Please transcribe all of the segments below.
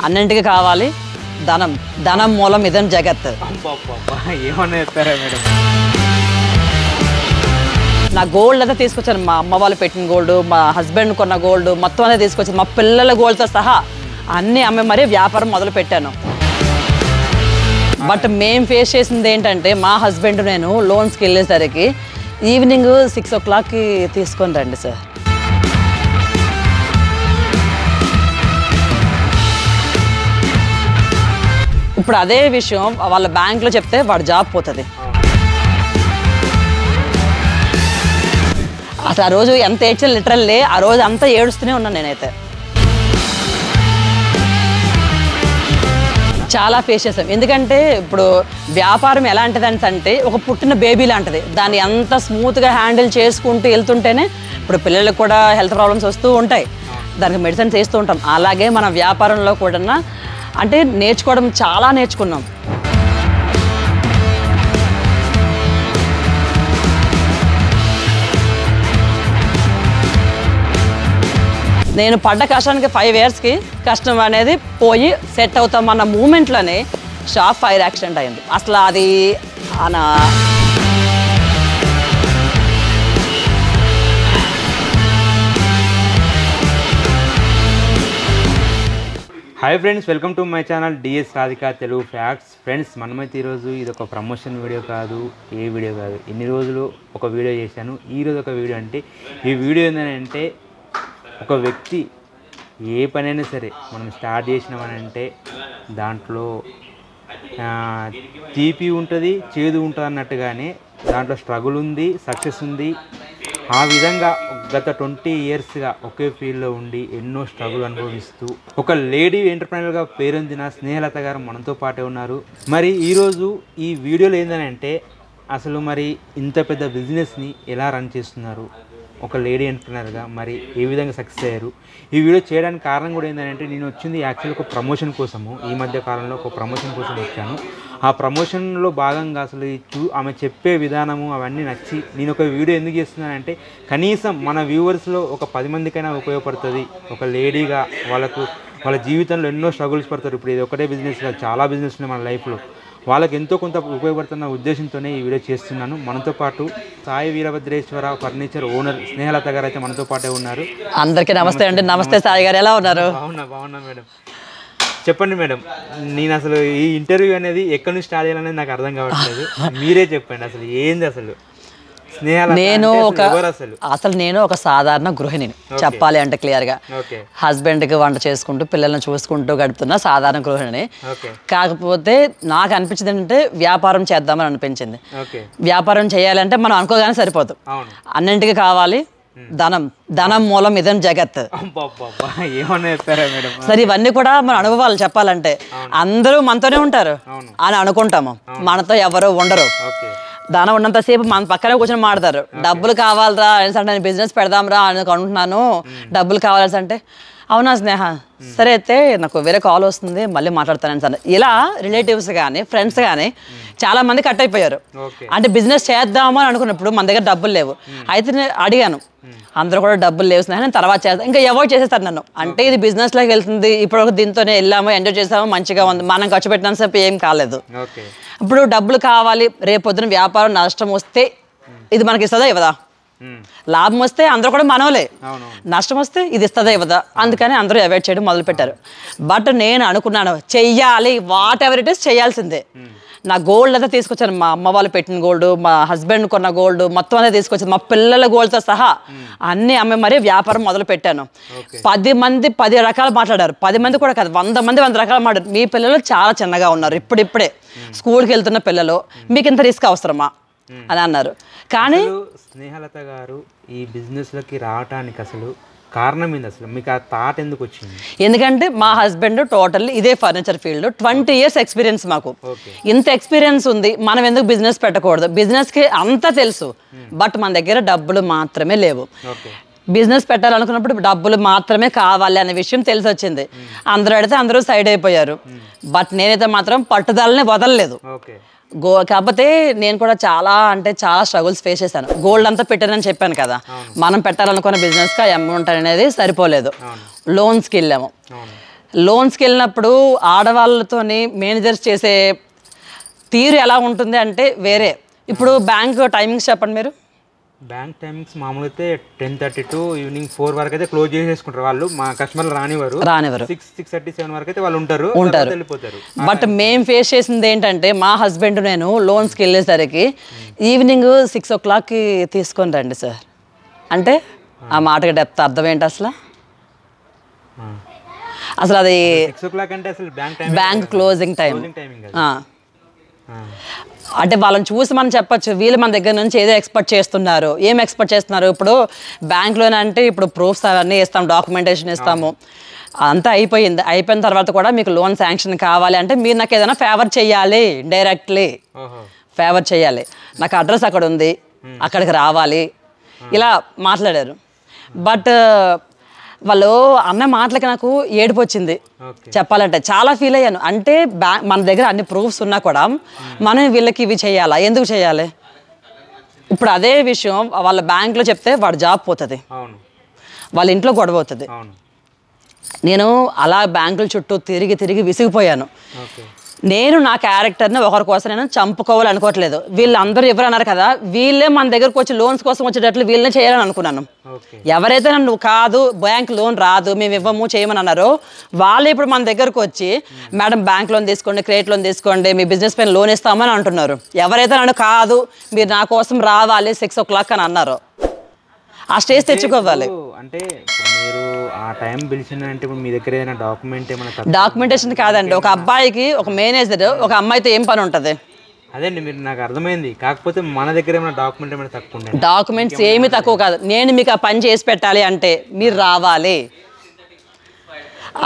అన్నింటికి కావాలి ధనం. ధనం మూలం ఇదం జగత్. ఏమన్నా చెప్తారా మేడం? నా గోల్డ్ అంతా తీసుకొచ్చాను. మా అమ్మ వాళ్ళు పెట్టిన గోల్డ్, మా హస్బెండ్ కొన్న గోల్డ్ మొత్తం అంతా తీసుకొచ్చాను. మా పిల్లల గోల్డ్తో సహా అన్నీ అమ్మే మరీ వ్యాపారం మొదలు పెట్టాను. బట్ మేము ఫేస్ చేసింది ఏంటంటే, మా హస్బెండ్ నేను లోన్స్కి వెళ్ళేసరికి ఈవినింగ్ 6 o'clockకి తీసుకొని రండి సార్. ఇప్పుడు అదే విషయం వాళ్ళ బ్యాంక్లో చెప్తే వాడు జాబ్ పోతుంది. అసలు ఆ రోజు ఎంత ఏడ్చాను లిటరల్లీ. ఆ రోజు అంతా ఏడుస్తూనే ఉన్నాను నేనైతే. చాలా ఫేస్ చేసాం. ఎందుకంటే ఇప్పుడు వ్యాపారం ఎలాంటిదంటే ఒక పుట్టిన బేబీ లాంటిది. దాన్ని ఎంత స్మూత్గా హ్యాండిల్ చేసుకుంటూ వెళ్తుంటేనే ఇప్పుడు పిల్లలకు కూడా హెల్త్ ప్రాబ్లమ్స్ వస్తూ ఉంటాయి. దానికి మెడిసిన్స్ వేస్తూ ఉంటాం. అలాగే మన వ్యాపారంలో కూడా అంటే నేర్చుకోవడం చాలా నేర్చుకున్నాం. నేను పడ్డ కష్టానికి 5 yearsకి కష్టం అనేది పోయి సెట్ అవుతామన్న మూమెంట్లోనే షాప్ ఫైర్ యాక్సిడెంట్ అయింది. అసలు అది hi friends, welcome to my channel DS Radhika Telugu facts. Friends, మనమైతే ఈరోజు ఇది ఒక ప్రమోషన్ వీడియో కాదు, ఏ వీడియో కాదు. ఇన్ని రోజులు ఒక వీడియో చేశాను, ఈరోజు ఒక వీడియో. అంటే ఈ వీడియో ఏంటంటే, ఒక వ్యక్తి ఏ పనైనా సరే మనం స్టార్ట్ చేసినామనంటే దాంట్లో తీపి ఉంటుంది, చేదు ఉంటుంది అన్నట్టుగానే దాంట్లో స్ట్రగుల్ ఉంది, సక్సెస్ ఉంది. ఆ విధంగా గత 20 yearsగా ఒకే ఫీల్డ్లో ఉండి ఎన్నో స్ట్రగుల్ అనుభవిస్తూ ఒక లేడీ ఎంటర్ప్రెన్యూర్గా పేరొందిన స్నేహలత గారు మనతో పాటే ఉన్నారు. మరి ఈరోజు ఈ వీడియోలో ఏంటంటే, అసలు మరి ఇంత పెద్ద బిజినెస్ని ఎలా రన్ చేస్తున్నారు ఒక లేడీ ఎంటర్ప్రెన్యూర్గా, మరి ఏ విధంగా సక్సెస్ అయ్యారు. ఈ వీడియో చేయడానికి కారణం కూడా ఏంటంటే, నేను వచ్చింది యాక్చువల్గా ఒక ప్రమోషన్ కోసము. ఈ మధ్య కాలంలో ఒక ప్రమోషన్ కోసం వచ్చాను. ఆ ప్రమోషన్లో భాగంగా అసలు ఆమె చెప్పే విధానము అవన్నీ నచ్చి నేను ఒక వీడియో ఎందుకు చేస్తున్నానంటే, కనీసం మన వ్యూవర్స్లో ఒక 10 మందికైనా ఉపయోగపడుతుంది. ఒక లేడీగా వాళ్ళ జీవితంలో ఎన్నో స్ట్రగుల్స్ పడతారు. ఇప్పుడు ఇది ఒకటే బిజినెస్ కాదు, చాలా బిజినెస్ ఉన్నాయి మన లైఫ్లో. వాళ్ళకి ఎంతో కొంత ఉపయోగపడుతున్న ఉద్దేశంతోనే ఈ వీడియో చేస్తున్నాను. మనతో పాటు సాయి వీరభద్రేశ్వర ఫర్నిచర్ ఓనర్ స్నేహలత గారు అయితే మనతో పాటే ఉన్నారు. అందరికీ నమస్తే అండి. నమస్తే సాయి గారు, ఎలా ఉన్నారు? బాగున్నా మేడం. చెప్పండి మేడం, నేను అసలు ఈ ఇంటర్వ్యూ అనేది ఎక్కడి నుంచి స్టార్ట్ చేయాలనేది నాకు అర్థం కావట్లేదు. మీరే చెప్పండి అసలు ఏంది అసలు నేను ఒక సాధారణ గృహిణిని చెప్పాలి అంటే క్లియర్గా. హస్బెండ్కి వంట చేసుకుంటూ పిల్లల్ని చూసుకుంటూ గడుపుతున్న సాధారణ గృహిణిని. కాకపోతే నాకు అనిపించింది ఏంటంటే, వ్యాపారం చేద్దామని అనిపించింది. వ్యాపారం చేయాలంటే మనం అనుకోగానే సరిపోదు. అన్నింటికి కావాలి ధనం. ధనం మూలం ఇదం జగత్. ఏమన్నా చెప్తారా మేడం? సరే, ఇవన్నీ కూడా మన అనుభవాలు చెప్పాలంటే. అందరూ మనతోనే ఉంటారు అని అనుకుంటాము, మనతో ఎవరు ఉండరు. ధనం ఉన్నంతసేపు మన పక్కనే కూర్చొని మాడతారు. డబ్బులు కావాలరా అంటే, నేను బిజినెస్ పెడదాంరా అని అనుకుంటున్నాను, డబ్బులు కావాల్సి అంటే, అవునా స్నేహ, సరే అయితే నాకు వేరే కాల్ వస్తుంది, మళ్ళీ మాట్లాడతానని సార్. ఇలా రిలేటివ్స్ కానీ ఫ్రెండ్స్ కానీ చాలా మంది కట్ అయిపోయారు. అంటే బిజినెస్ చేద్దాము అని అనుకున్నప్పుడు మన దగ్గర డబ్బులు లేవు. అయితే నేను అడిగాను, అందరూ కూడా డబ్బులు లేవు స్నేహ, నేను తర్వాత చేస్తాను, ఇంకా అవాయిడ్ చేసేస్తారు నన్ను. అంటే ఇది బిజినెస్లోకి వెళ్తుంది, ఇప్పుడు దీంతోనే వెళ్ళాము, ఎంజాయ్ చేసాము, మంచిగా ఉంది, మనం ఖర్చు పెట్టినంత ఏం కాలేదు. ఇప్పుడు డబ్బులు కావాలి, రేపొద్దున వ్యాపారం నష్టం వస్తే ఇది మనకి ఇస్తుందా ఇవ్వదా? లాభం వస్తే అందరూ కూడా మనోలే, నష్టం వస్తే ఇది ఇస్తుందా ఇవ్వదా? అందుకని అందరూ అవాయిడ్ చేయడం మొదలు పెట్టారు. బట్ నేను అనుకున్నాను, చెయ్యాలి, వాట్ ఎవర్ ఇట్ ఈస్ చేయాల్సిందే. నా గోల్డ్ అంతా తీసుకొచ్చాను. మా అమ్మ వాళ్ళు పెట్టిన గోల్డ్, మా హస్బెండ్ కొన్న గోల్డ్ మొత్తం అంతా తీసుకొచ్చాను. మా పిల్లల గోల్డ్తో సహా అన్నీ అమ్మే మరీ వ్యాపారం మొదలు పెట్టాను. 10 మంది 10 రకాలు మాట్లాడారు. 10 మంది కూడా కాదు, 100 మంది 100 రకాలు మాట్లాడారు. మీ పిల్లలు చాలా చిన్నగా ఉన్నారు, ఇప్పుడిప్పుడే స్కూల్కి వెళ్తున్న పిల్లలు, మీకు ఇంత రిస్క్ అవసరమా అని అన్నారు. కానీ స్నేహలత గారు ఈ బిజినెస్లోకి రావడానికి అసలు కారణం ఏంది? అసలు మీకు ఆ థాట్ ఎందుకు వచ్చింది? ఎందుకంటే మా హస్బెండ్ టోటల్లీ ఇదే ఫర్నిచర్ ఫీల్డ్, 20 years ఎక్స్పీరియన్స్. మాకు ఇంత ఎక్స్పీరియన్స్ ఉంది, మనం ఎందుకు బిజినెస్ పెట్టకూడదు? బిజినెస్కి అంతా తెలుసు, బట్ మన దగ్గర డబ్బులు మాత్రమే లేవు. బిజినెస్ పెట్టాలనుకున్నప్పుడు డబ్బులు మాత్రమే కావాలి అనే విషయం తెలిసి వచ్చింది. అందరూ అడిగితే అందరూ సైడ్ అయిపోయారు. బట్ నేనైతే మాత్రం పట్టుదలని వదలలేదు. కాకపోతే నేను కూడా చాలా స్ట్రగుల్స్ ఫేస్ చేశాను. గోల్డ్ అంతా పెట్టానని చెప్పాను కదా, మనం పెట్టాలనుకున్న బిజినెస్కి అమౌంట్ అనేది సరిపోలేదు. లోన్స్కి వెళ్ళాము. లోన్స్కి వెళ్ళినప్పుడు ఆడవాళ్ళతోని మేనేజర్స్ చేసే తీరు ఎలా ఉంటుంది అంటే వేరే. ఇప్పుడు బ్యాంక్ టైమింగ్స్ చెప్పండి మీరు. బ్యాంక్ టైమింగ్స్ మామూలుగా అయితే 10:30 to ఈవినింగ్ 4 వరకు అయితే క్లోజ్ చేసేసుకుంటారు వాళ్ళు. మా కస్టమర్లు రానివారు. 6:30-7 వరకు అయితే వాళ్ళు ఉంటారు. వెళ్ళిపోతారు. బట్ మేము ఫేస్ చేసింది ఏంటంటే మా హస్బెండ్ నేను లోన్స్కి వెళ్ళేసరికి ఈవినింగ్ 6 o'clockకి తీసుకొని రండి సార్ అంటే ఆ మాటకి డెప్త్ అర్థం ఏంటి అసలు అది 6 o'clock అంటే అసలు బ్యాంక్ క్లోజింగ్ టైం. అంటే వాళ్ళని చూసి మనం చెప్పచ్చు వీళ్ళు మన దగ్గర నుంచి ఏదో ఎక్స్పెక్ట్ చేస్తున్నారు. ఏం ఎక్స్పెక్ట్ చేస్తున్నారు? ఇప్పుడు బ్యాంక్లోనే అంటే ఇప్పుడు ప్రూఫ్స్ అవన్నీ ఇస్తాం, డాక్యుమెంటేషన్ ఇస్తాము, అంతా అయిపోయింది. అయిపోయిన తర్వాత కూడా మీకు లోన్ శాంక్షన్ కావాలి అంటే మీరు నాకు ఏదైనా ఫేవర్ చేయాలి, డైరెక్ట్లీ ఫేవర్ చేయాలి. నాకు అడ్రస్ అక్కడ ఉంది, అక్కడికి రావాలి, ఇలా మాట్లాడారు. బట్ వాళ్ళు అన్న మాటలకి నాకు ఏడుపు వచ్చింది చెప్పాలంటే. చాలా ఫీల్ అయ్యాను. అంటే మన దగ్గర అన్ని ప్రూఫ్స్ ఉన్నా కూడా మనం వీళ్ళకి ఇవి చేయాలా, ఎందుకు చేయాలి? ఇప్పుడు అదే విషయం వాళ్ళ బ్యాంక్లో చెప్తే వాడు జాబ్ పోతుంది, వాళ్ళ ఇంట్లో గొడవ అవుతుంది. నేను అలా బ్యాంకుల చుట్టూ తిరిగి తిరిగి విసిగిపోయాను. నేను నా క్యారెక్టర్ని ఒకరి కోసం నేను చంపుకోవాలి అనుకోవట్లేదు. వీళ్ళందరూ ఎవరు అన్నారు కదా, వీళ్ళే మన దగ్గరకు వచ్చి లోన్స్ కోసం వచ్చేటట్లు వీళ్ళనే చేయాలని అనుకున్నాను. ఎవరైతే నన్ను కాదు బ్యాంక్ లోన్ రాదు మేము ఇవ్వము చేయమని అన్నారో వాళ్ళు ఇప్పుడు మన దగ్గరకు వచ్చి మేడం బ్యాంక్ లోన్ తీసుకోండి, క్రెడిట్ లోన్ తీసుకోండి, మీ బిజినెస్ పైన లోన్ ఇస్తామని అంటున్నారు. ఎవరైతే నన్ను కాదు మీరు నా కోసం రావాలి 6 o'clock అని అన్నారో ఆ స్టేజ్ తెచ్చుకోవాలి. అంటే మీరు ఆ టైం పిలిచిందంటే మీ దగ్గర ఏదైనా డాక్యుమెంటేషన్ కాదండి. ఒక అబ్బాయికి ఒక మేనేజర్ ఒక అమ్మాయితో ఏం పని ఉంటుంది? అదేండి మీరు నాకు అర్థమైంది. కాకపోతే మన దగ్గర ఏమైనా డాక్యుమెంట్ ఏమైనా తక్కువ ఉండే? డాక్యుమెంట్స్ ఏమీ తక్కువ కాదు. నేను మీకు ఆ పని చేసి పెట్టాలి అంటే మీరు రావాలి.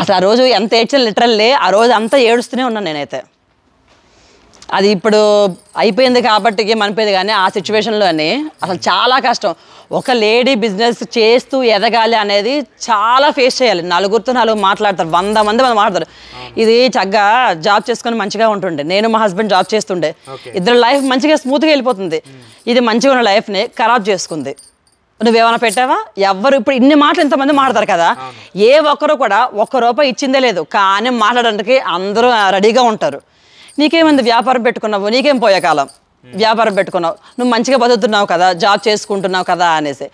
అసలు ఆ రోజు ఎంత ఏడ్చిన లిటరల్లీ ఆ రోజు అంతా ఏడుస్తూనే ఉన్నాను నేనైతే. అది ఇప్పుడు అయిపోయింది కాబట్టి మనిపోయింది, కానీ ఆ సిచ్యువేషన్లోని అసలు చాలా కష్టం. ఒక లేడీ బిజినెస్ చేస్తూ ఎదగాలి అనేది చాలా ఫేస్ చేయాలి. నలుగురితో నలుగురు మాట్లాడతారు, 100 మంది మాట్లాడతారు. ఇది చక్కగా జాబ్ చేసుకొని మంచిగా ఉంటుండే, నేను మా హస్బెండ్ జాబ్ చేస్తుండే, ఇద్దరు లైఫ్ మంచిగా స్మూత్గా వెళ్ళిపోతుంది. ఇది మంచిగా ఉన్న లైఫ్ని ఖరాబ్ చేసుకుంది. నువ్వేమైనా పెట్టావా? ఎవరు ఇప్పుడు ఇన్ని మాటలు ఇంతమంది మాట్లాడతారు కదా, ఏ ఒక్కరు కూడా ₹1 ఇచ్చిందే లేదు, కానీ మాట్లాడడానికి అందరూ రెడీగా ఉంటారు. నీకేమైంది వ్యాపారం పెట్టుకున్నావు, నీకేం పోయే కాలం వ్యాపారం పెట్టుకున్నావు, నువ్వు మంచిగా బతుకుతున్నావు కదా, జాబ్ చేసుకుంటున్నావు కదా అనేసి.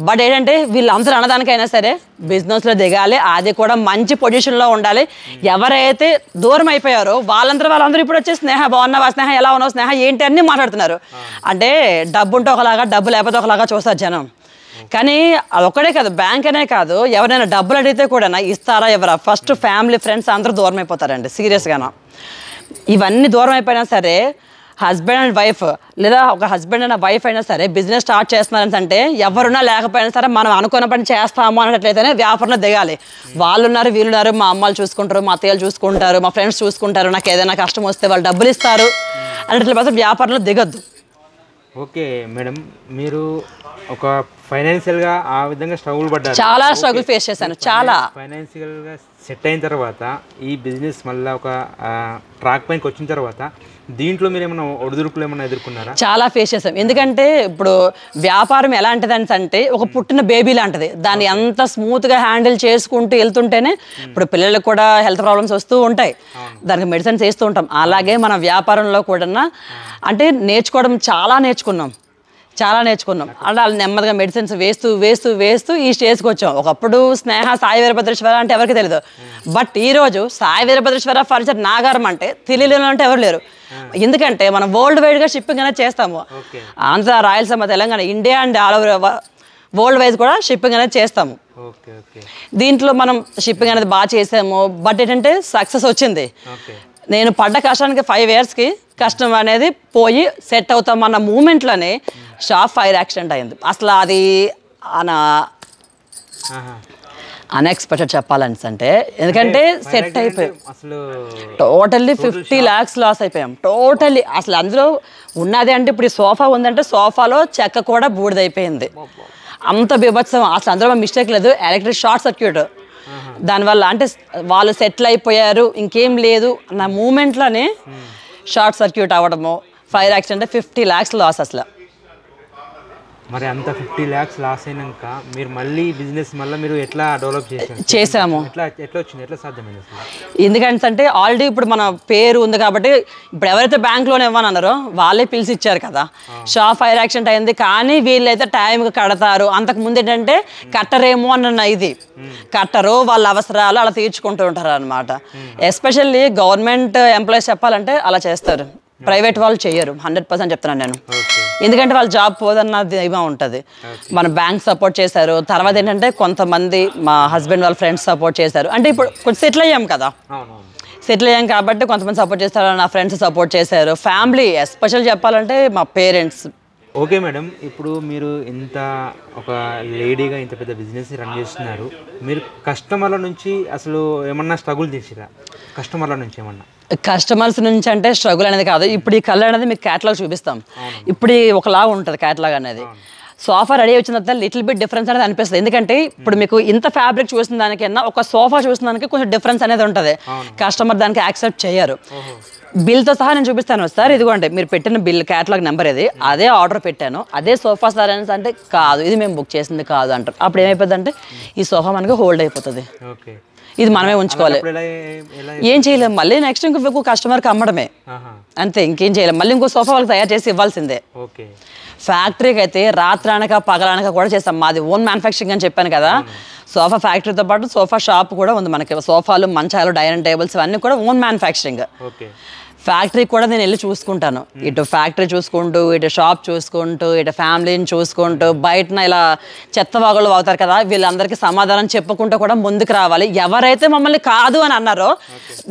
బట్ ఏంటంటే వీళ్ళందరూ అన్నదానికైనా సరే బిజినెస్లో దిగాలి, అది కూడా మంచి పొజిషన్లో ఉండాలి. ఎవరైతే దూరం అయిపోయారో వాళ్ళందరూ ఇప్పుడు వచ్చి స్నేహ బాగున్నావా, స్నేహ ఎలా ఉన్నావు, స్నేహ ఏంటి అన్నీ మాట్లాడుతున్నారు. అంటే డబ్బు ఉంటే ఒకలాగా, డబ్బు లేకపోతే ఒకలాగా చూస్తారు జనం. కానీ అదొక్కడే కాదు, బ్యాంక్ అనే కాదు, ఎవరైనా డబ్బులు అడిగితే కూడా ఇస్తారా ఎవరా? ఫస్ట్ ఫ్యామిలీ ఫ్రెండ్స్ అందరూ దూరం అయిపోతారండి సీరియస్గానా. ఇవన్నీ దూరం అయిపోయినా సరే హస్బెండ్ అండ్ వైఫ్ లేదా ఒక హస్బెండ్ అండ్ వైఫ్ అయినా సరే బిజినెస్ స్టార్ట్ చేస్తున్నారని అంటే ఎవరున్నా లేకపోయినా సరే మనం అనుకున్న పని చేస్తాము అన్నట్లయితేనే వ్యాపారంలో దిగాలి. వాళ్ళున్నారు వీళ్ళున్నారు, మా అమ్మాలు చూసుకుంటారు, మా అత్తయ్యలు చూసుకుంటారు, మా ఫ్రెండ్స్ చూసుకుంటారు, నాకు ఏదైనా కష్టం వస్తే వాళ్ళు డబ్బులు ఇస్తారు అన్నట్లయితే వ్యాపారంలో దిగద్దు. ఓకే మేడం, మీరు ఒక ఫైనాన్షియల్గా ఆ విధంగా స్ట్రగుల్ పడ్డారు, చాలా స్ట్రగుల్ ఫేస్ చేశాను. చాలా ఫైనాన్షియల్గా సెట్ అయిన తర్వాత ఈ బిజినెస్ మళ్ళీ ఒక ట్రాక్ పైకి వచ్చిన తర్వాత దీంట్లో మీరు ఏమైనా ఒడిదుడుకులు ఏమైనా ఎదుర్కొన్నారా? చాలా ఫేస్ చేసాం. ఎందుకంటే ఇప్పుడు వ్యాపారం ఎలాంటిది అంటే ఒక పుట్టిన బేబీ లాంటిది, దాన్ని ఎంత స్మూత్గా హ్యాండిల్ చేసుకుంటూ వెళ్తుంటేనే ఇప్పుడు పిల్లలకు కూడా హెల్త్ ప్రాబ్లమ్స్ వస్తూ ఉంటాయి, దానికి మెడిసిన్స్ వేస్తూ ఉంటాం. అలాగే మన వ్యాపారంలో కూడా అంటే నేర్చుకోవడం చాలా నేర్చుకున్నాం. అలా నెమ్మదిగా మెడిసిన్స్ వేస్తూ ఈ స్టేజ్కి వచ్చాం. ఒకప్పుడు స్నేహ సాయి వీరభద్రేశ్వర అంటే ఎవరికి తెలియదు, బట్ ఈరోజు సాయి వీరభద్రేశ్వర ఫర్నిచర్ నాగారం అంటే తెలియలేని అంటే ఎవరు లేరు. ఎందుకంటే మనం వరల్డ్ వైడ్గా షిప్పింగ్ అనేది చేస్తాము. Andhra, Rayalaseema, Telangana, India and all over world wise కూడా షిప్పింగ్ అనేది చేస్తాము. దీంట్లో మనం షిప్పింగ్ అనేది బాగా చేసాము. బట్ ఏంటంటే సక్సెస్ వచ్చింది. నేను పడ్డ కష్టానికి 5 yearsకి కష్టం అనేది పోయి సెట్ అవుతామన్న మూమెంట్లోనే షాప్ ఫైర్ యాక్సిడెంట్ అయింది. అసలు అది అన్ఎక్స్పెక్టెడ్ చెప్పాలని అంటే, ఎందుకంటే సెట్ అయిపోయాం, టోటల్లీ 50 lakhs లాస్ అయిపోయాం టోటల్లీ. అసలు అందులో ఉన్నది అంటే ఇప్పుడు సోఫా ఉందంటే సోఫాలో చెక్క కూడా బూడిదైపోయింది, అంత బీభత్సం. అసలు అందులో మిస్టేక్ లేదు, ఎలక్ట్రిక్ షార్ట్ సర్క్యూట్, దానివల్ల అంటే వాళ్ళు సెటిల్ అయిపోయారు ఇంకేం లేదు అన్న మూమెంట్లోనే షార్ట్ సర్క్యూట్ అవ్వడము, ఫైర్ యాక్సిడెంట్, 50 lakhs లాస్. అసలు మరి అంత 50 lakhs లాస్ అయినాక మీరు మళ్ళీ బిజినెస్ మీరు ఎట్లా డెవలప్ చేసాము. ఎట్లా వచ్చింది, ఎట్లా సాధ్యమైంది అసలు? ఎందుకంటే ఆల్రెడీ ఇప్పుడు మన పేరు ఉంది కాబట్టి ఇప్పుడు ఎవరైతే బ్యాంక్ లోన్ ఇవ్వనన్నారో వాళ్ళే పిలిచి ఇచ్చారు కదా. షాప్ ఫైర్ యాక్సిడెంట్ అయింది కానీ వీళ్ళైతే టైంకి కడతారు. అంతకు ముందు ఏంటంటే కట్టరేమో అన్న ఇది కట్టరు, వాళ్ళ అవసరాలు అలా తీర్చుకుంటూ ఉంటారు అనమాట. ఎస్పెషల్లీ గవర్నమెంట్ ఎంప్లాయీస్ చెప్పాలంటే అలా చేస్తారు, ప్రైవేట్ వాళ్ళు చేయరు. 100% చెప్తున్నాను నేను. ఎందుకంటే వాళ్ళు జాబ్ పోదన్న ధైర్యం ఉంటుంది. మన బ్యాంక్ సపోర్ట్ చేశారు. తర్వాత ఏంటంటే కొంతమంది మా హస్బెండ్ వాళ్ళ ఫ్రెండ్స్ సపోర్ట్ చేశారు. అంటే ఇప్పుడు కొంచెం సెటిల్ అయ్యాం కదా, సెటిల్ అయ్యాం కాబట్టి కొంతమంది సపోర్ట్ చేస్తారు. నా ఫ్రెండ్స్ సపోర్ట్ చేశారు. ఫ్యామిలీ ఎస్పెషల్ చెప్పాలంటే మా పేరెంట్స్. ఓకే మేడం, ఇప్పుడు మీరు ఇంత ఒక లేడీగా ఇంత పెద్ద బిజినెస్ రన్ చేస్తున్నారు. మీరు కస్టమర్ల నుంచి అసలు ఏమన్నా స్ట్రగుల్ చేసిరా? కస్టమర్ల నుంచి ఏమన్నా? కస్టమర్స్ నుంచి అంటే స్ట్రగుల్ అనేది కాదు. ఇప్పుడు ఈ కలర్ అనేది మీకు క్యాటలాగ్ చూపిస్తాం. ఇప్పుడు ఒకలా ఉంటుంది క్యాటలాగ్ అనేది. సోఫా రెడీ వచ్చిన తర్వాత లిటిల్ బిట్ డిఫరెన్స్ అనేది అనిపిస్తుంది. ఎందుకంటే ఇప్పుడు మీకు ఇంత ఫ్యాబ్రిక్ చూసిన దానికన్నా ఒక సోఫా చూసిన దానికి కొంచెం డిఫరెన్స్ అనేది ఉంటుంది. కస్టమర్ దానికి యాక్సెప్ట్ చేయరు. బిల్తో సహా నేను చూపిస్తాను సార్, ఇదిగోండి మీరు పెట్టిన బిల్ క్యాటలాగ్ నెంబర్ ఇది, అదే ఆర్డర్ పెట్టాను, అదే సోఫా సార్ అనేసి అంటే కాదు ఇది మేము బుక్ చేసింది కాదు అంటారు. అప్పుడు ఏమైపోతుంది అంటే ఈ సోఫా మనకి హోల్డ్ అయిపోతుంది. ఇది మనమే ఉంచుకోవాలి. ఏం చేయలేము, మళ్ళీ నెక్స్ట్ ఇంకో కస్టమర్కి అమ్మడమే అంతే, ఇంకేం చేయలేము. మళ్ళీ ఇంకో సోఫా వాళ్ళకి తయారు చేసి ఇవ్వాల్సిందే. ఫ్యాక్టరీకి అయితే రాత్రానక పగలనక కూడా చేస్తాం. మాది ఓన్ మ్యానుఫ్యాక్చరింగ్ అని చెప్పాను కదా. సోఫా ఫ్యాక్టరీతో పాటు సోఫా షాప్ కూడా ఉంది మనకి. సోఫాలు, మంచాలు, డైనింగ్ టేబుల్స్ ఇవన్నీ కూడా ఓన్ మ్యానుఫ్యాక్చరింగ్. ఫ్యాక్టరీ కూడా నేను వెళ్ళి చూసుకుంటాను. ఇటు ఫ్యాక్టరీ చూసుకుంటూ, ఇటు షాప్ చూసుకుంటూ, ఇటు ఫ్యామిలీని చూసుకుంటూ, బయటన ఇలా చెత్త వాగులు అవుతారు కదా, వీళ్ళందరికీ సమాధానం చెప్పుకుంటూ కూడా ముందుకు రావాలి. ఎవరైతే మమ్మల్ని కాదు అని అన్నారో,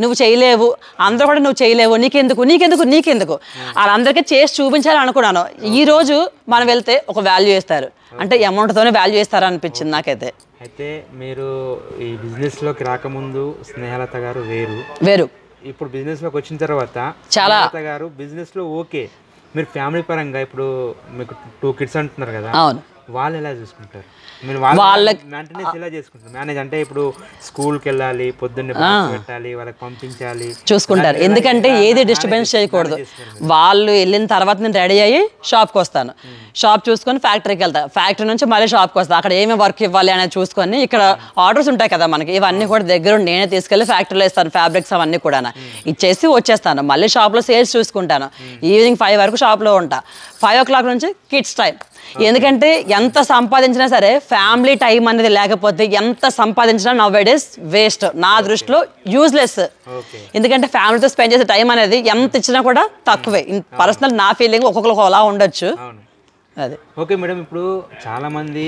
నువ్వు చేయలేవు, అందరూ కూడా నువ్వు చేయలేవు, నీకెందుకు వాళ్ళందరికీ చేసి చూపించాలని అనుకున్నాను. ఈరోజు మనం వెళ్తే ఒక వాల్యూ ఇస్తారు, అంటే అమౌంట్తోనే వాల్యూ ఇస్తారు అనిపించింది నాకైతే. అయితే మీరు ఈ బిజినెస్లోకి రాకముందు స్నేహలత గారు వేరు, ఇప్పుడు బిజినెస్లోకి వచ్చిన తర్వాత చాలా గారు బిజినెస్లో ఓకే. మీరు ఫ్యామిలీ పరంగా ఇప్పుడు మీకు 2 kids అంటున్నారు కదా, వాళ్ళు ఎలా చూసుకుంటారు? మీరు వాళ్ళకి మెయింటెనెన్స్ ఎలా చేసుకుంటారు? మేనేజ్ అంటే ఇప్పుడు స్కూల్కి వెళ్ళాలి, పొద్దున్నే పెట్టాలి, వాళ్ళకి పంపించాలి, చూసుకుంటారు. ఎందుకంటే ఏది డిస్టర్బెన్స్ చేయకూడదు. వాళ్ళు వెళ్ళిన తర్వాత నేను రెడీ అయ్యి షాప్కి వస్తాను. షాప్ చూసుకొని ఫ్యాక్టరీకి వెళ్తాను. ఫ్యాక్టరీ నుంచి మళ్ళీ షాప్కి వస్తాను. అక్కడ ఏమి వర్క్ ఇవ్వాలి అనేది చూసుకొని, ఇక్కడ ఆర్డర్స్ ఉంటాయి కదా మనకి, ఇవన్నీ కూడా దగ్గర నేనే తీసుకెళ్ళి ఫ్యాక్టరీలో ఇస్తాను. ఫ్యాబ్రిక్స్ అవన్నీ కూడా ఇచ్చేసి వచ్చేస్తాను. మళ్ళీ షాప్లో సేల్స్ చూసుకుంటాను. ఈవినింగ్ 5 వరకు షాప్లో ఉంటా. 5 o'clock నుంచి కిడ్స్ టైం. ఎందుకంటే ఎంత సంపాదించినా సరే ఫ్యామిలీ టైం అనేది లేకపోతే ఎంత సంపాదించినా నౌవేడేస్ వేస్ట్, నా దృష్టిలో యూజ్లెస్. ఎందుకంటే ఫ్యామిలీతో స్పెండ్ చేసే టైం అనేది ఎంత ఇచ్చినా కూడా తక్కువే. పర్సనల్ నా ఫీలింగ్ ఒక్కొక్కరికి అలా ఉండొచ్చు. అది ఓకే మేడం. ఇప్పుడు చాలామంది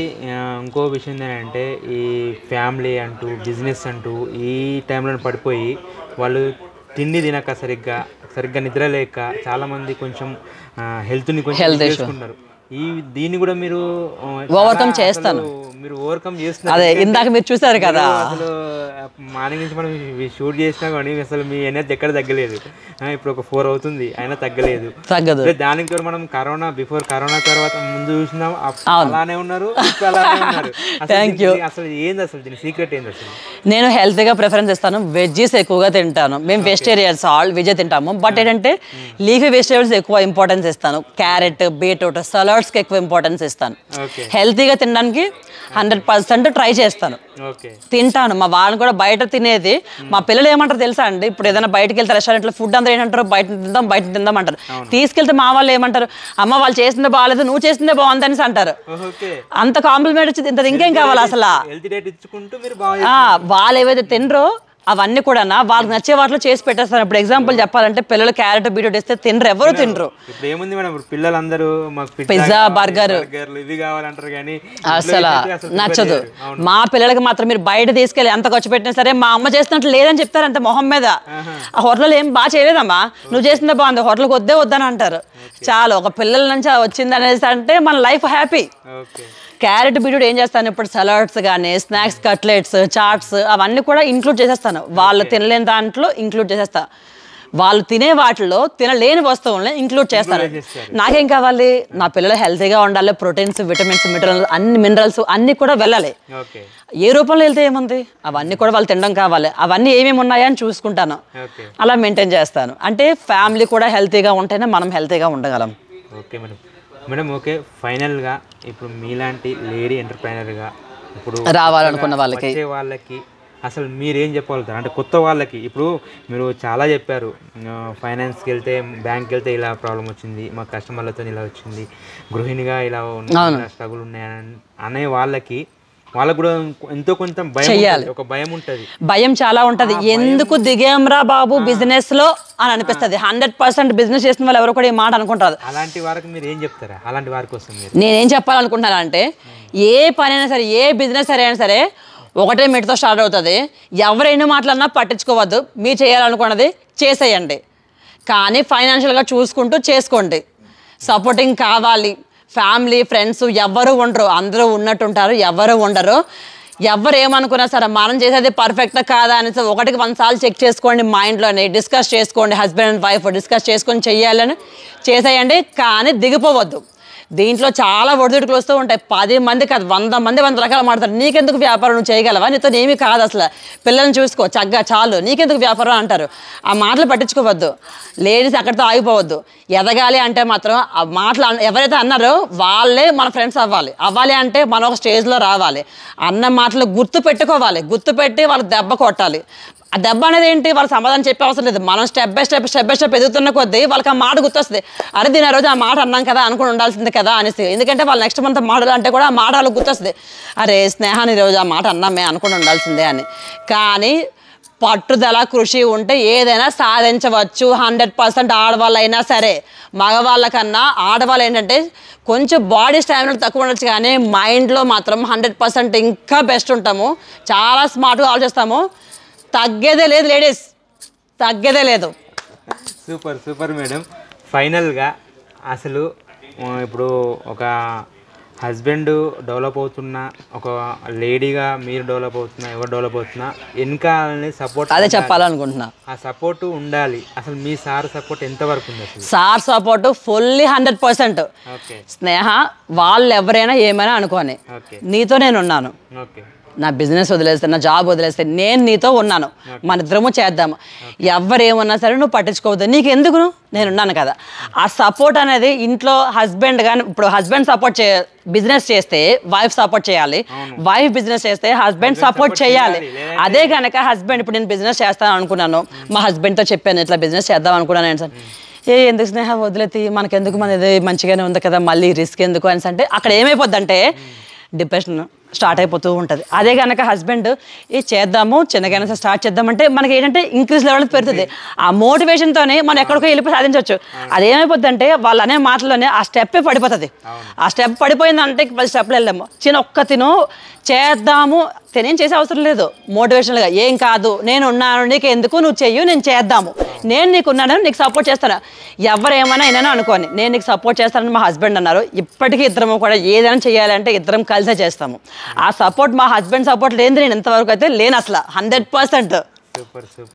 ఇంకో విషయం ఏంటంటే ఈ ఫ్యామిలీ అంటూ బిజినెస్ అంటూ ఈ టైంలో పడిపోయి వాళ్ళు తిండి తినక సరిగ్గా నిద్ర లేక చాలామంది కొంచెం హెల్త్ని కొంచెం చేసుకుంటారు. దీన్ని కూడా మీరు ఓవర్కమ్ చేస్తాను. మీరు ఓవర్కమ్ చేస్తున్నారు. అదే ఇందాక మీరు చూసారు కదా, అసలు మార్నింగ్ నుంచి మనం షూట్ చేసినా కానీ అసలు మీ ఎనర్జీ ఎక్కడ తగ్గలేదు. ఇప్పుడు ఒక 4 అవుతుంది అయినా తగ్గదు. దానికి కూడా మనం బిఫోర్ కరోనా తర్వాత ముందు చూసినాం, అలానే ఉన్నారు, అలానే ఉన్నారు. అసలు ఏంది అసలు దీని సీక్రెట్ ఏంది అసలు? నేను హెల్తీగా ప్రిఫరెన్స్ ఇస్తాను. వెజ్జీస్ ఎక్కువగా తింటాను. మేము వెజిటేరియన్స్, ఆల్ వెజ్ తింటాము. బట్ ఏంటంటే లీఫీ వెజిటేబుల్స్ ఎక్కువ ఇంపార్టెన్స్ ఇస్తాను. క్యారెట్, బీట్రూట్, సలాడ్స్కి ఎక్కువ ఇంపార్టెన్స్ ఇస్తాను. హెల్తీగా తినడానికి 100% ట్రై చేస్తాను, తింటాను. మా వాళ్ళని కూడా బయట తినేది, మా పిల్లలు ఏమంటారు తెలుసా అండి, ఇప్పుడు ఏదైనా బయటకు వెళ్తే రెస్టారెంట్లో ఫుడ్ అందరూ ఏంటంటారు, బయట తిందాం అంటారు. తీసుకెళ్తే మా వాళ్ళు ఏమంటారు, అమ్మ వాళ్ళు చేసిందే బాగాలేదు, నువ్వు చేసిందే బాగుంది అనేసి అంటారు. అంత కాంప్లిమెంట్ వచ్చి ఇంత ఇంకేం కావాలి అసలు. వాళ్ళు ఏవైతే తినరో అవన్నీ కూడా వాళ్ళకి నచ్చే వాటిలో చేసి పెట్టేస్తాను. ఇప్పుడు ఎగ్జాంపుల్ చెప్పాలంటే పిల్లలు క్యారెట్, బీట్రూట్ ఇస్తే తినరు, ఎవరు తినరు. పిజ్జా, బర్గర్ అసలు నచ్చదు. మా పిల్లలకి మాత్రం మీరు బయట తీసుకెళ్ళి ఎంత ఖర్చు పెట్టినా సరే మా అమ్మ చేసినట్లు లేదని చెప్తారు అంత మొహం మీద. ఆ హోటల్లో ఏం బాగా చేయలేదమ్మా, నువ్వు చేసిందే బాగుంది, హోటల్కి వద్దని అంటారు. చాలు ఒక పిల్లల నుంచి వచ్చింది అనేసి అంటే మన లైఫ్ హ్యాపీ. క్యారెట్, బీట్రూట్ ఏం చేస్తాను, ఇప్పుడు సలాడ్స్ కానీ, స్నాక్స్, కట్లెట్స్, చాట్స్ అవన్నీ కూడా ఇంక్లూడ్ చేసేస్తాను. వాళ్ళు తినలేని దాంట్లో ఇంక్లూడ్ చేసేస్తాను. వాళ్ళు తినే వాటిలో తినలేని వస్తువులని ఇంక్లూడ్ చేస్తాను. నాకేం కావాలి, నా పిల్లలు హెల్తీగా ఉండాలి, ప్రోటీన్స్, విటమిన్స్, మినరల్స్ అన్నీ కూడా వెళ్ళాలి. ఏ రూపంలో వెళ్తే ఏముంది, అవన్నీ కూడా వాళ్ళు తినడం కావాలి. అవన్నీ ఏమేమి ఉన్నాయని చూసుకుంటాను, అలా మెయింటైన్ చేస్తాను. అంటే ఫ్యామిలీ కూడా హెల్తీగా ఉంటేనే మనం హెల్తీగా ఉండగలం. ఓకే మేడం, మేడం ఓకే, ఫైనల్గా ఇప్పుడు మీలాంటి లేడీ ఎంటర్ప్రైనర్గా ఇప్పుడు రావాలనుకున్న వాళ్ళకి వచ్చే వాళ్ళకి అసలు మీరేం చెప్పగలుగుతారు? అంటే కొత్త వాళ్ళకి ఇప్పుడు మీరు చాలా చెప్పారు, ఫైనాన్స్కి వెళ్తే బ్యాంక్కి వెళ్తే ఇలా ప్రాబ్లం వచ్చింది, మా కస్టమర్లతో ఇలా వచ్చింది, గృహిణిగా ఇలా స్ట్రగుల్ ఉన్నాయని అనే వాళ్ళకి కూడా ఎంతో కొంచెం భయం, ఒక భయం ఉంటుంది, భయం చాలా ఉంటది. ఎందుకు దిగేమ్రా బాబు బిజినెస్ లో అని అనిపిస్తుంది. 100% బిజినెస్ చేసిన వాళ్ళు ఎవరు కూడా ఈ మాట అనుకుంటారు. అలాంటి వారికి మీరు ఏం చెప్తారా? అలాంటి వారి కోసం నేనేం చెప్పాలనుకుంటున్నాను అంటే, ఏ పని అయినా సరే, ఏ బిజినెస్ అయినా సరే ఒకటే మెట్టుతో స్టార్ట్ అవుతుంది. ఎవరైనా మాటలన్నా పట్టించుకోవద్దు, మీరు చేయాలనుకున్నది చేసేయండి, కానీ ఫైనాన్షియల్గా చూసుకుంటూ చేసుకోండి. సపోర్టింగ్ కావాలి. ఫ్యామిలీ ఫ్రెండ్స్ ఎవరు ఉండరు, అందరూ ఉన్నట్టుంటారు, ఎవరు ఉండరు. ఎవరు ఏమనుకున్నా సరే మనం చేసేది పర్ఫెక్టా కాదా అనేసి 1-1 సార్లు చెక్ చేసుకోండి, మైండ్లోనే డిస్కస్ చేసుకోండి, హస్బెండ్ అండ్ వైఫ్ డిస్కస్ చేసుకొని చెయ్యాలని చేసేయండి, కానీ దిగిపోవద్దు. దీంట్లో చాలా ఒడిదుడుకులు వస్తూ ఉంటాయి. 10 మంది కాదు, 100 మంది 100 రకాలు మాట్లాడతారు. నీకెందుకు వ్యాపారం, నువ్వు చేయగలవా, నీతో ఏమీ కాదు, అసలు పిల్లల్ని చూసుకో చక్కగా చాలు, నీకెందుకు వ్యాపారం అంటారు. ఆ మాటలు పట్టించుకోవద్దు. లేడీస్ అక్కడితో ఆగిపోవద్దు. ఎదగాలి అంటే మాత్రం ఆ మాటలు ఎవరైతే అన్నారో వాళ్ళే మన ఫ్రెండ్స్ అవ్వాలి అంటే మనం ఒక స్టేజ్లో రావాలి. అన్న మాటలు గుర్తు పెట్టుకోవాలి, గుర్తుపెట్టి వాళ్ళకి దెబ్బ కొట్టాలి. ఆ దెబ్బ అనేది ఏంటి, వాళ్ళకి సమాధానం చెప్పే అవసరం లేదు. మనం స్టెప్ బై స్టెప్ ఎదుగుతున్న కొద్దీ వాళ్ళకి ఆ మాట గుర్తొస్తుంది. అరే దీని ఆ రోజు ఆ మాట అన్నాం కదా, అనుకుని ఉండాల్సింది కదా అనేసి. ఎందుకంటే వాళ్ళు నెక్స్ట్ మంత్ మాటలు అంటే కూడా ఆ మాట వాళ్ళకి గుర్తొస్తుంది. అరే స్నేహాన్ని ఈరోజు ఆ మాట అన్నామే, అనుకుని ఉండాల్సిందే అని. కానీ పట్టుదల కృషి ఉంటే ఏదైనా సాధించవచ్చు. 100% ఆడవాళ్ళైనా సరే. మగవాళ్ళకన్నా ఆడవాళ్ళు ఏంటంటే కొంచెం బాడీ స్టామినా తక్కువ ఉండొచ్చు, కానీ మైండ్లో మాత్రం 100% ఇంకా బెస్ట్ ఉంటాము. చాలా స్మార్ట్గా ఆలోచిస్తాము. తగ్గేదే లేదు లేడీస్, తగ్గేదే లేదు. Super madam. ఫైనల్గా అసలు ఇప్పుడు ఒక హస్బెండ్ డెవలప్ అవుతున్నా, ఒక లేడీగా మీరు డెవలప్ అవుతున్నా, ఎవరు డెవలప్ అవుతున్నా వెనకాలనే సపోర్ట్, అదే చెప్పాలనుకుంటున్నా. ఆ సపోర్ట్ ఉండాలి. అసలు మీ సార్ సపోర్ట్ ఎంతవరకు ఉంది? అసలు సార్ సపోర్ట్ ఫుల్లీ 100%. స్నేహ వాళ్ళు ఎవరైనా ఏమైనా అనుకోని, నీతో నేను ఉన్నాను. నా బిజినెస్ వదిలేస్తే, నా జాబ్ వదిలేస్తే నేను నీతో ఉన్నాను, మన ఇద్దరము చేద్దాము. ఎవరేమన్నా సరే నువ్వు పట్టించుకోవద్దు, నీకు ఎందుకు, నేనున్నాను కదా. ఆ సపోర్ట్ అనేది ఇంట్లో హస్బెండ్ కానీ, ఇప్పుడు హస్బెండ్ సపోర్ట్ బిజినెస్ చేస్తే వైఫ్ సపోర్ట్ చేయాలి, వైఫ్ బిజినెస్ చేస్తే హస్బెండ్ సపోర్ట్ చేయాలి. అదే కనుక హస్బెండ్, ఇప్పుడు నేను బిజినెస్ చేస్తాను అనుకున్నాను, మా హస్బెండ్తో చెప్పాను ఇట్లా బిజినెస్ చేద్దాం అనుకున్నాను సార్, ఎందుకు స్నేహ వదిలేతి, మనకెందుకు, మనది మంచిగానే ఉంది కదా, మళ్ళీ రిస్క్ ఎందుకు అని అంటే అక్కడ ఏమైపోద్ది అంటే డిప్రెషన్ స్టార్ట్ అయిపోతూ ఉంటుంది. అదే కనుక హస్బెండ్ చేద్దాము, చిన్నగా స్టార్ట్ చేద్దామంటే మనకి ఏంటంటే ఇంక్రీజ్ లెవెల్ పెరుగుతుంది. ఆ మోటివేషన్తోనే మనం ఎక్కడికో వెళ్ళి సాధించవచ్చు. అదేమైపోద్ది అంటే వాళ్ళు అనే మాటలోనే ఆ స్టెప్పే పడిపోతుంది. ఆ స్టెప్ పడిపోయిందంటే 10 స్టెప్లు వెళ్ళాము. ఒక్క తిను చేద్దాము, తినేం చేసే అవసరం లేదు. మోటివేషనల్గా ఏం కాదు, నేను ఉన్నాను, నీకు ఎందుకు, నువ్వు చెయ్యు, నేను చేద్దాము, నేను నీకు ఉన్నాను, నీకు సపోర్ట్ చేస్తాను, ఎవరేమైనా అయినా అనుకోని నేను నీకు సపోర్ట్ చేస్తానని మా హస్బెండ్ అన్నారు. ఇప్పటికీ ఇద్దరము కూడా ఏదైనా చేయాలంటే ఇద్దరం కలిసే చేస్తాము. ఆ సపోర్ట్, మా హస్బెండ్ సపోర్ట్ లేనిది నేను ఇంతవరకు అయితే లేను అసలు 100%.